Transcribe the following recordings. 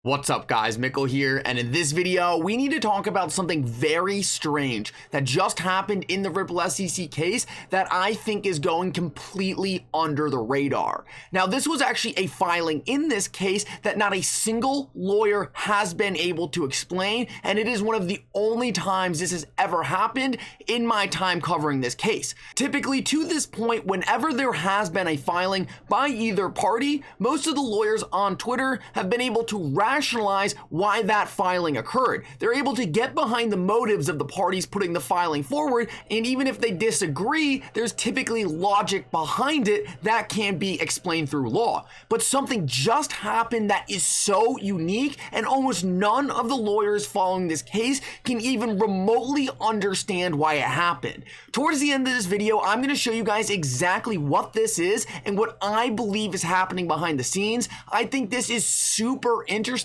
What's up guys, Mickle here, and in this video we need to talk about something very strange that just happened in the Ripple SEC case that I think is going completely under the radar. Now this was actually a filing in this case that not a single lawyer has been able to explain, and it is one of the only times this has ever happened in my time covering this case. Typically to this point, whenever there has been a filing by either party, most of the lawyers on Twitter have been able to rationalize why that filing occurred. They're able to get behind the motives of the parties putting the filing forward, and even if they disagree, there's typically logic behind it that can be explained through law. But something just happened that is so unique, and almost none of the lawyers following this case can even remotely understand why it happened. Towards the end of this video, I'm going to show you guys exactly what this is and what I believe is happening behind the scenes. I think this is super interesting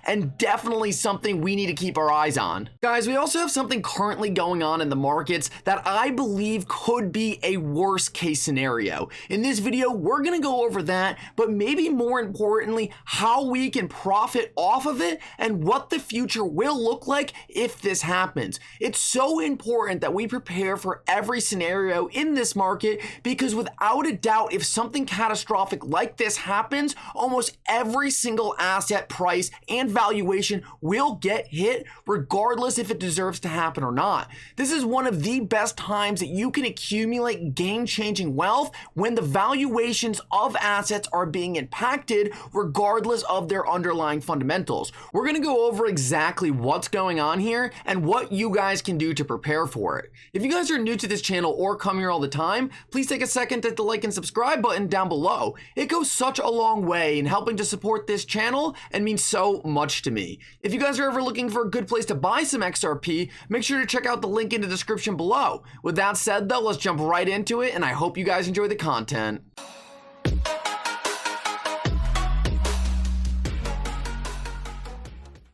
and definitely something we need to keep our eyes on. Guys, we also have something currently going on in the markets that I believe could be a worst case scenario. In this video, we're going to go over that, but maybe more importantly, how we can profit off of it and what the future will look like if this happens. It's so important that we prepare for every scenario in this market, because without a doubt, if something catastrophic like this happens, almost every single asset price and valuation will get hit regardless if it deserves to happen or not. This is one of the best times that you can accumulate game-changing wealth, when the valuations of assets are being impacted regardless of their underlying fundamentals. We're going to go over exactly what's going on here and what you guys can do to prepare for it. If you guys are new to this channel or come here all the time, please take a second to hit the like and subscribe button down below. It goes such a long way in helping to support this channel and means so much to me. If you guys are ever looking for a good place to buy some XRP, make sure to check out the link in the description below. With that said though, let's jump right into it, and I hope you guys enjoy the content.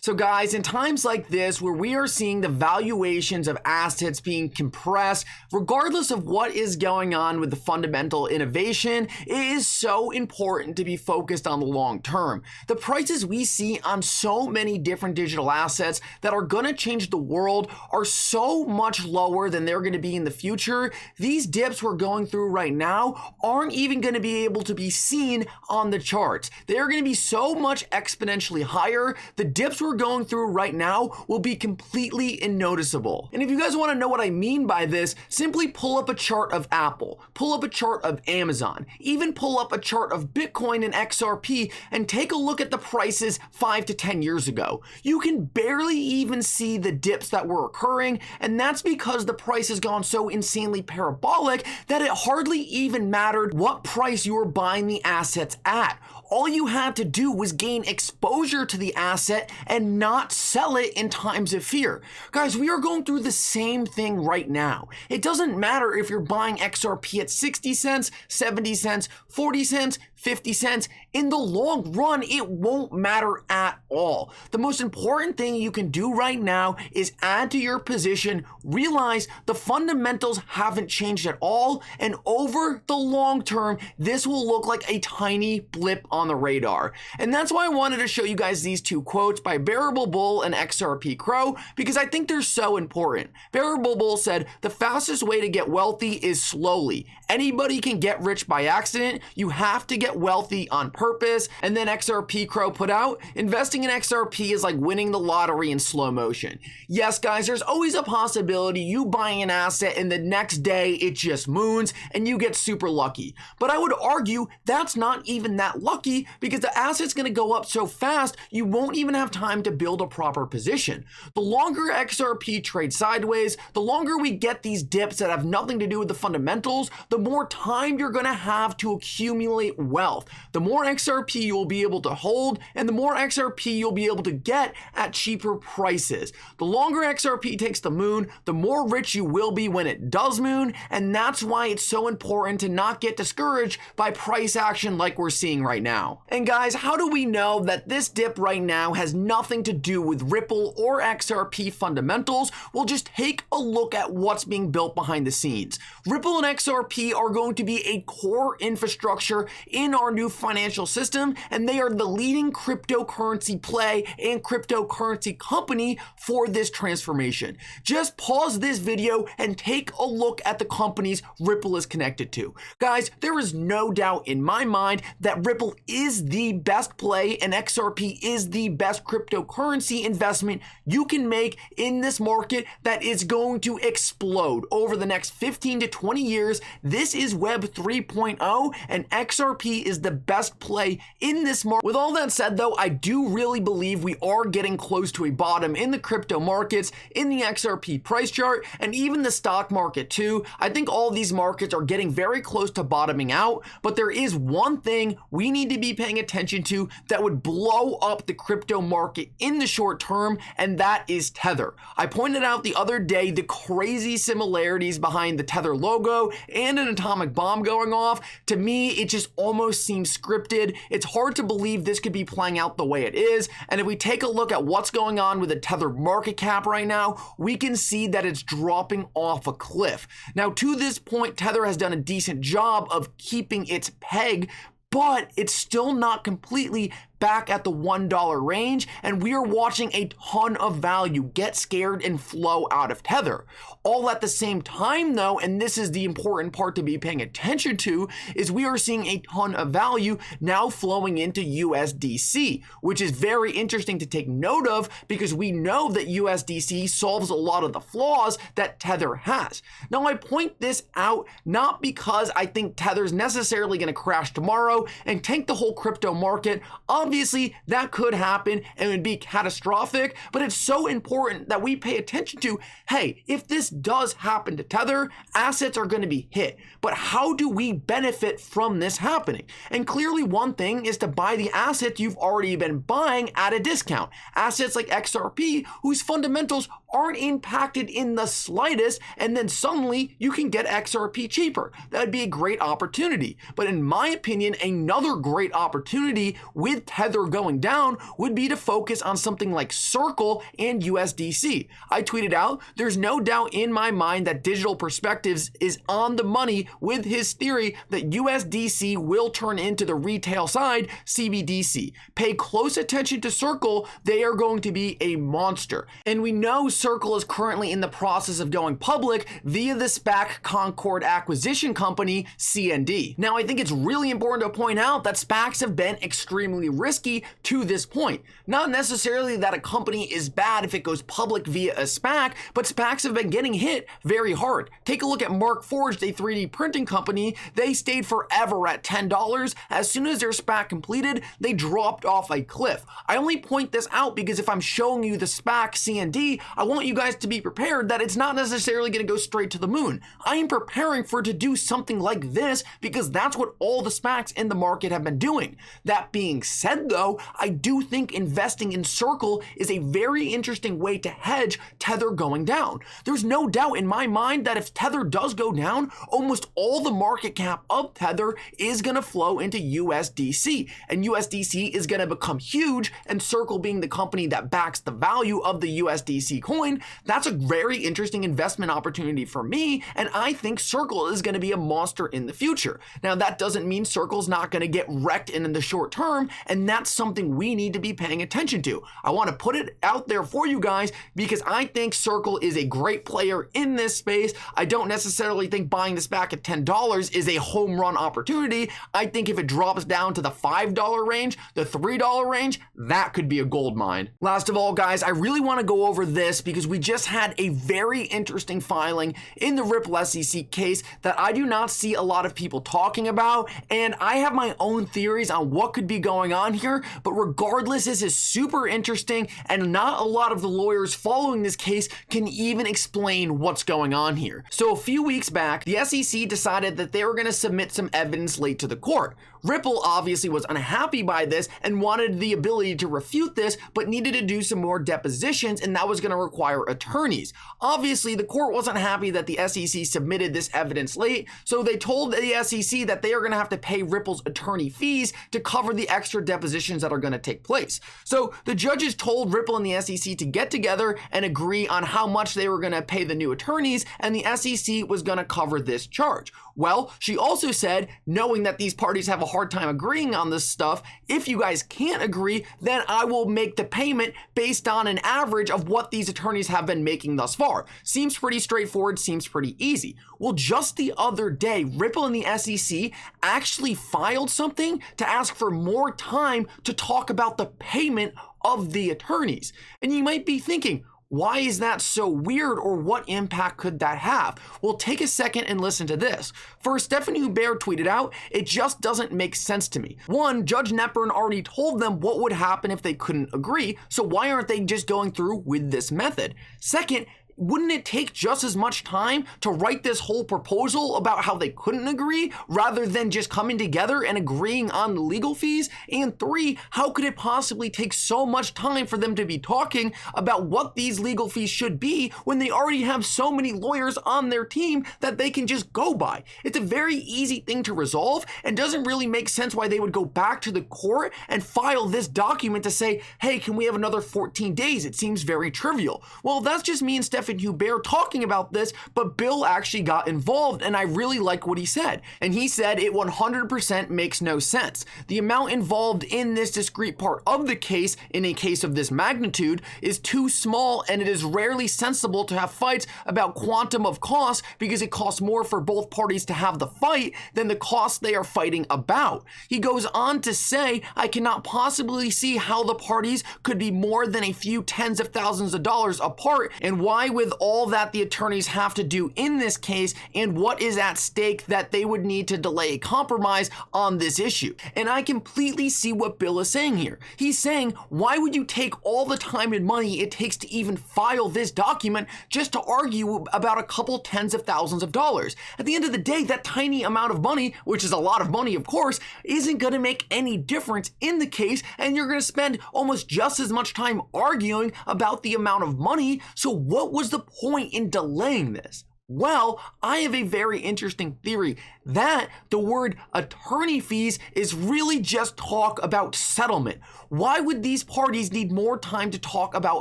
So guys, in times like this where we are seeing the valuations of assets being compressed, regardless of what is going on with the fundamental innovation, it is so important to be focused on the long term. The prices we see on so many different digital assets that are going to change the world are so much lower than they're going to be in the future. These dips we're going through right now aren't even going to be able to be seen on the charts. They are going to be so much exponentially higher. The dips we're going through right now will be completely unnoticeable. And if you guys want to know what I mean by this, simply pull up a chart of Apple, pull up a chart of Amazon, even pull up a chart of Bitcoin and XRP and take a look at the prices 5 to 10 years ago. You can barely even see the dips that were occurring, and that's because the price has gone so insanely parabolic that it hardly even mattered what price you were buying the assets at. All you had to do was gain exposure to the asset and not sell it in times of fear. Guys, we are going through the same thing right now. It doesn't matter if you're buying XRP at 60 cents, 70 cents, 40 cents, 50 cents. In the long run, it won't matter at all. The most important thing you can do right now is add to your position, realize the fundamentals haven't changed at all, and over the long term, this will look like a tiny blip on the radar. And that's why I wanted to show you guys these two quotes by Bearable Bull and XRP Crow, because I think they're so important. Bearable Bull said, "The fastest way to get wealthy is slowly. Anybody can get rich by accident. You have to get wealthy on purpose." And then XRP Crow put out, "Investing in XRP is like winning the lottery in slow motion." Yes, guys, there's always a possibility you buying an asset and the next day it just moons and you get super lucky. But I would argue that's not even that lucky, because the asset's going to go up so fast you won't even have time to build a proper position. The longer XRP trades sideways, the longer we get these dips that have nothing to do with the fundamentals, the more time you're going to have to accumulate wealth. The more XRP you'll be able to hold, and the more XRP you'll be able to get at cheaper prices. The longer XRP takes the moon, the more rich you will be when it does moon, and that's why it's so important to not get discouraged by price action like we're seeing right now. And guys, how do we know that this dip right now has nothing to do with Ripple or XRP fundamentals? Well, just take a look at what's being built behind the scenes. Ripple and XRP are going to be a core infrastructure in our new financial system, and they are the leading cryptocurrency play and cryptocurrency company for this transformation. Just pause this video and take a look at the companies Ripple is connected to. Guys, there is no doubt in my mind that Ripple is the best play and XRP is the best cryptocurrency investment you can make in this market that is going to explode over the next 15 to 20 years. This is Web 3.0 and XRP is the best play in this market. With all that said though, I do really believe we are getting close to a bottom in the crypto markets, in the XRP price chart, and even the stock market too. I think all these markets are getting very close to bottoming out, but there is one thing we need to be paying attention to that would blow up the crypto market in the short term, and that is Tether. I pointed out the other day the crazy similarities behind the Tether logo and an atomic bomb going off. To me, it just almost seems scripted. It's hard to believe this could be playing out the way it is, and if we take a look at what's going on with the Tether market cap right now, we can see that it's dropping off a cliff. Now, to this point, Tether has done a decent job of keeping its peg, but it's still not completely back at the $1 range, and we are watching a ton of value get scared and flow out of Tether. All at the same time though, and this is the important part to be paying attention to, is we are seeing a ton of value now flowing into USDC, which is very interesting to take note of because we know that USDC solves a lot of the flaws that Tether has. Now I point this out not because I think Tether's necessarily going to crash tomorrow and tank the whole crypto market. Obviously, that could happen and it would be catastrophic, but it's so important that we pay attention to, hey, if this does happen to Tether, assets are going to be hit. But how do we benefit from this happening? And clearly one thing is to buy the assets you've already been buying at a discount. Assets like XRP, whose fundamentals aren't impacted in the slightest, and then suddenly you can get XRP cheaper. That would be a great opportunity. But in my opinion, another great opportunity with Tether going down would be to focus on something like Circle and USDC. I tweeted out, there's no doubt in my mind that Digital Perspectives is on the money with his theory that USDC will turn into the retail side CBDC. Pay close attention to Circle, they are going to be a monster. And we know Circle is currently in the process of going public via the SPAC Concord acquisition company, CND. Now, I think it's really important to point out that SPACs have been extremely risky to this point. Not necessarily that a company is bad if it goes public via a SPAC, but SPACs have been getting hit very hard. Take a look at Markforged, a 3D printing company. They stayed forever at $10. As soon as their SPAC completed, they dropped off a cliff. I only point this out because if I'm showing you the SPAC CND, I want you guys to be prepared that it's not necessarily going to go straight to the moon. I am preparing for it to do something like this because that's what all the SPACs in the market have been doing. That being said though, I do think investing in Circle is a very interesting way to hedge Tether going down. There's no doubt in my mind that if Tether does go down, almost all the market cap of Tether is going to flow into USDC, and USDC is going to become huge, and Circle being the company that backs the value of the USDC coin, that's a very interesting investment opportunity for me, and I think Circle is going to be a monster in the future. Now, that doesn't mean Circle's not going to get wrecked in the short term, and that's something we need to be paying attention to. I want to put it out there for you guys because I think Circle is a great player in this space. I don't necessarily think buying this back at $10 is a home run opportunity. I think if it drops down to the $5 range, the $3 range, that could be a gold mine. Last of all, guys, I really want to go over this because we just had a very interesting filing in the Ripple SEC case that I do not see a lot of people talking about, and I have my own theories on what could be going on here, but regardless, this is super interesting, and not a lot of the lawyers following this case can even explain what's going on here. So a few weeks back, the SEC decided that they were going to submit some evidence late to the court. Ripple obviously was unhappy by this and wanted the ability to refute this, but needed to do some more depositions, and that was going to require attorneys. Obviously, the court wasn't happy that the SEC submitted this evidence late, so they told the SEC that they are going to have to pay Ripple's attorney fees to cover the extra deposition depositions that are going to take place. So the judges told Ripple and the SEC to get together and agree on how much they were going to pay the new attorneys, and the SEC was going to cover this charge. Well, she also said, knowing that these parties have a hard time agreeing on this stuff, if you guys can't agree, then I will make the payment based on an average of what these attorneys have been making thus far. Seems pretty straightforward, seems pretty easy. Well, just the other day, Ripple and the SEC actually filed something to ask for more time to talk about the payment of the attorneys. And you might be thinking, why is that so weird, or what impact could that have? Well, take a second and listen to this. First, Stephanie Hubert tweeted out, "It just doesn't make sense to me. One, Judge Netburn already told them what would happen if they couldn't agree, so why aren't they just going through with this method? Second, wouldn't it take just as much time to write this whole proposal about how they couldn't agree rather than just coming together and agreeing on the legal fees? And three, how could it possibly take so much time for them to be talking about what these legal fees should be when they already have so many lawyers on their team that they can just go by? It's a very easy thing to resolve and doesn't really make sense why they would go back to the court and file this document to say, hey, can we have another 14 days? It seems very trivial. Well, that's just me and Stephanie Hubert talking about this, but Bill actually got involved, and I really like what he said. And he said it 100% makes no sense. The amount involved in this discrete part of the case, in a case of this magnitude, is too small, and it is rarely sensible to have fights about quantum of cost because it costs more for both parties to have the fight than the cost they are fighting about. He goes on to say, I cannot possibly see how the parties could be more than a few tens of thousands of dollars apart, and why with all that the attorneys have to do in this case and what is at stake that they would need to delay a compromise on this issue. And I completely see what Bill is saying here. He's saying, why would you take all the time and money it takes to even file this document just to argue about a couple tens of thousands of dollars? At the end of the day, that tiny amount of money, which is a lot of money of course, isn't going to make any difference in the case, and you're going to spend almost just as much time arguing about the amount of money. So what was the point in delaying this? Well, I have a very interesting theory that the word attorney fees is really just talk about settlement. Why would these parties need more time to talk about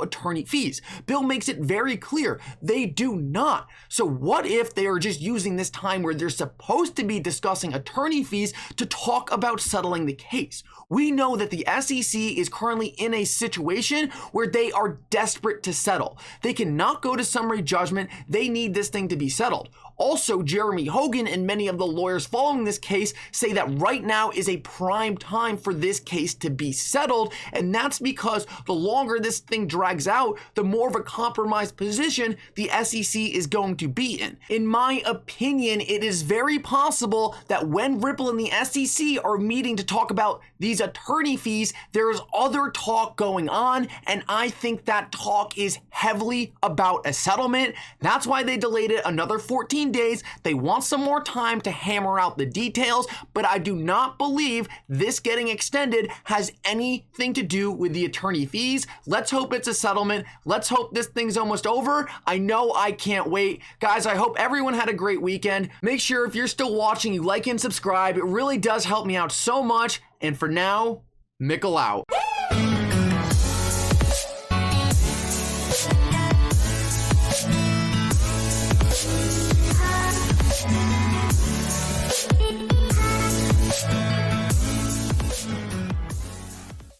attorney fees? Bill makes it very clear they do not. So what if they are just using this time where they're supposed to be discussing attorney fees to talk about settling the case? We know that the SEC is currently in a situation where they are desperate to settle. They cannot go to summary judgment. They need this thing to be settled. Also, Jeremy Hogan and many of the lawyers following this case say that right now is a prime time for this case to be settled, and that's because the longer this thing drags out, the more of a compromised position the SEC is going to be in. In my opinion, it is very possible that when Ripple and the SEC are meeting to talk about these attorney fees, there is other talk going on, and I think that talk is heavily about a settlement. That's why they delayed it another 14 days. They want some more time to hammer out the details, but I do not believe this getting extended has anything to do with the attorney fees. Let's hope it's a settlement. Let's hope this thing's almost over. I know I can't wait. Guys, I hope everyone had a great weekend. Make sure if you're still watching, you like and subscribe. It really does help me out so much. And for now, Mickle out.